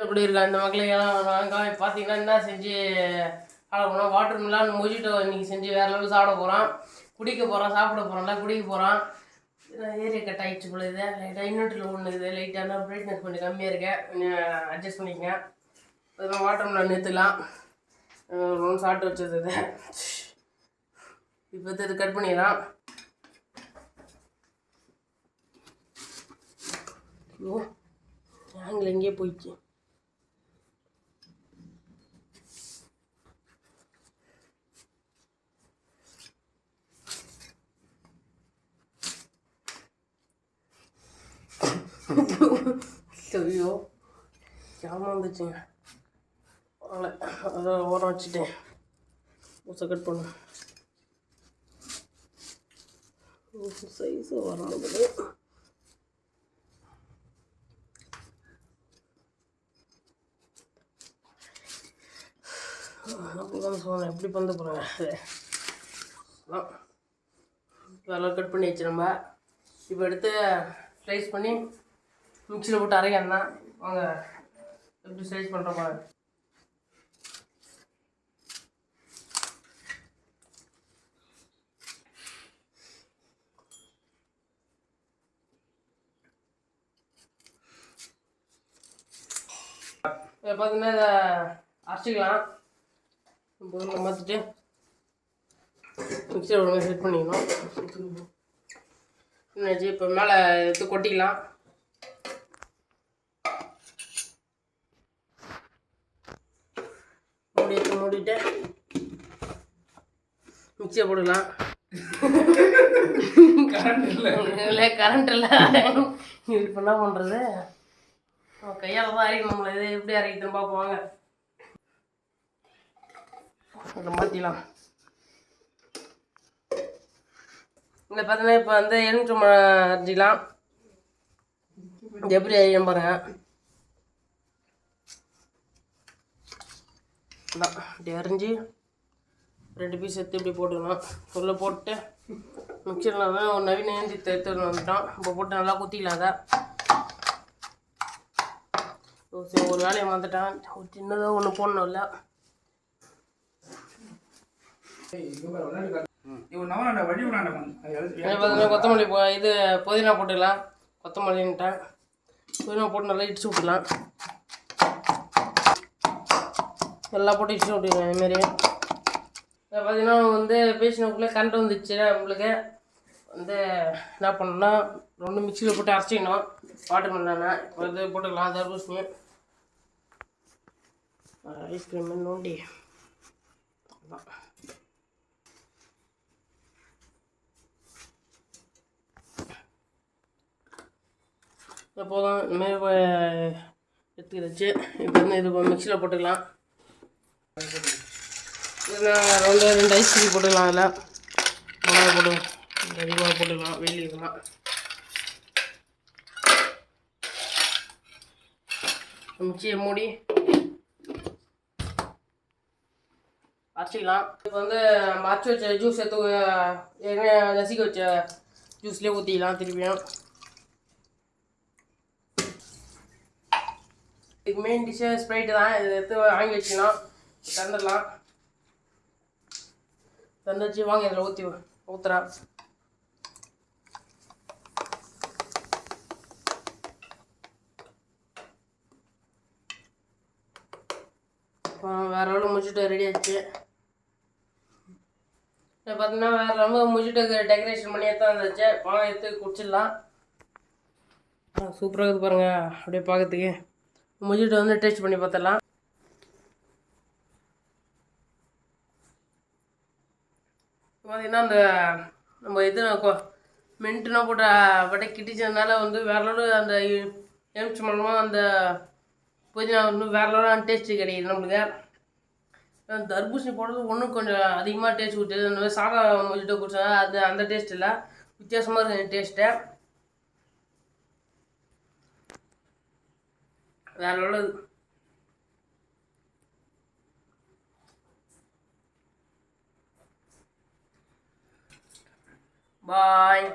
எப்படி இருக்கா இந்த மக்களுக்கெல்லாம் வெங்காயம் பார்த்தீங்கன்னா என்ன செஞ்சு சாப்பிட போகிறோம். வாட்டர் மிலான் மொஜிட்டோ இன்றைக்கி செஞ்சு வேறு லெவலில் சாப்பிட போகிறோம். குடிக்க போகிறோம், சாப்பிட போகிறோம்ல குடிக்க போகிறோம். ஏரியா கட் ஆகிடுச்சு போல இது லைட்டாக இன்னொட்டில் ஒன்று இது லைட்டாக பிரைட்னஸ் கொஞ்சம் கம்மியாக இருக்கேன், கொஞ்சம் அட்ஜஸ்ட் பண்ணிக்கங்க. அதுமாதிரி வாட்டர் மிலான் எடுத்துக்கலாம். ஒன்று சாப்பிட்டு வச்சது இது இப்போ இது கட் பண்ணிடலாம். ஐயோ ஆங்கிள் எங்கேயே போயிடுச்சு. ஐயோ கேமரா வந்துச்சுங்க, அதை ஓரம் வச்சுட்டேன். ஊசை கட் பண்ண சைஸு வரும்போது அப்படிதான் சொன்னேன். எப்படி பண்ண போகிறேன் வேலை கட் பண்ணி வச்சு நம்ம இப்போ எடுத்து ஸ்லைஸ் பண்ணி மிக்சியில் போட்டு அரைக்கணும் தான். வாங்க எப்படி ஸ்லைஸ் பண்ணுறோம் பாருங்க. இதை பார்த்தீங்கன்னா இதை அரைச்சிக்கலாம். பொருளை மாற்றிட்டு மிக்சியில் ஒரு மாதிரி செட் பண்ணிக்கணும். என்னாச்சு இப்போ மேலே எடுத்து கொட்டிக்கலாம். மூடிட்டு மிக்சியை போட்டுக்கலாம். கரண்ட் இல்லை இப்போ என்ன பண்ணுறது, கையால் தான் அரைக்கணும். நம்மளை இதை எப்படி அரைக்கணும்னு பார்ப்போம். அதை மாற்றிக்கலாம். இங்கே பார்த்தீங்கன்னா இப்போ வந்து எலுமிச்சம்பழம் அரைஞ்சிக்கலாம். எப்படி அரைக்கணும் பாருங்கள். இப்படி அரைஞ்சி 2 பீஸ் எடுத்து இப்படி போட்டுக்கலாம். உள்ளே போட்டு மிக்சரில் வந்து ஒரு நவீன ஏந்தி எடுத்து வந்துட்டோம். இப்போ போட்டு நல்லா குத்திக்கலாம். அதை ஒரு வேலையை வந்துட்டான். ஒரு சின்னதாக ஒன்று போடணும் இல்லை. கொத்தமல்லி இது புதினா போட்டுக்கலாம். கொத்தமல்லின்ட்டேன் புதினா போட்டு நல்லா இடிச்சு விட்டுலாம். எல்லாம் போட்டு இடிச்சு விட்டுக்கலாம். இதுமாரி பார்த்தீங்கன்னா வந்து பேசினக்குள்ளே கரண்ட் வந்துச்சு. நம்மளுக்கு வந்து என்ன பண்ணணும்னா 2 மிக்சியில் போட்டு அரைச்சிக்கணும். வாட்டர் மிலானை இது போட்டுக்கலாம். தர்பூசணி ஐஸ்கிரீம் நோண்டி எப்போதும் இந்தமாரி எடுத்துக்கிடுச்சு. இப்போ வந்து இது மிக்சியில் போட்டுக்கலாம். 2 ஐஸ்கிரீம் போட்டுக்கலாம். அதில் மிளகா போட்டு அதிகமாக போட்டுக்கலாம். வெயில் இதெல்லாம் மிக்சியை மூடி அரைச்சிக்கலாம். இப்போ வந்து நம்ம அரைச்சி வச்ச ஜூஸ் எடுத்து ஏற்கனவே ரசிக்க வச்ச ஜூஸ்லேயே ஊற்றிக்கலாம். திருப்பியும் இதுக்கு மெயின் டிஷ்ஷு ஸ்ப்ரைட்டு தான். இதை எடுத்து வாங்கி வச்சுக்கலாம். தந்துடலாம். தந்து வச்சு வாங்க இதில் ஊற்றுறேன். வேறு எவ்வளோ மொஜிட்டோ ரெடி ஆச்சு. இப்போ பார்த்தீங்கன்னா வேறு ரொம்ப மொஜிட்டோக்கு டெக்கரேஷன் பண்ணி எடுத்து வந்துச்சு. பழம் எடுத்து குடிச்சிடலாம். சூப்பராக இருக்குது பாருங்கள். அப்படியே பார்க்கறதுக்கு மொஜிட்டோ வந்து டேஸ்ட் பண்ணி பார்த்துடலாம். பார்த்தீங்கன்னா அந்த நம்ம இது மின்ட்டுனா போட்ட பட்டை கிட்டிச்சதுனால வந்து வேறு லெவலில் அந்த எலுமிச்சம்பழமும் அந்த புதினா வந்து வேறு லெவலான டேஸ்ட்டு கிடைக்குது நம்மளுக்கு. தர்பூசணி போடுறது ஒன்றும் கொஞ்சம் அதிகமாக டேஸ்ட் கொடுத்தது. அந்த மாதிரி சாதா மொஜிட்டோ குடிச்சா அது அந்த டேஸ்ட் இல்லை, வித்தியாசமாக இருக்குது டேஸ்ட்டு. வேறு லெவலில் பாய்.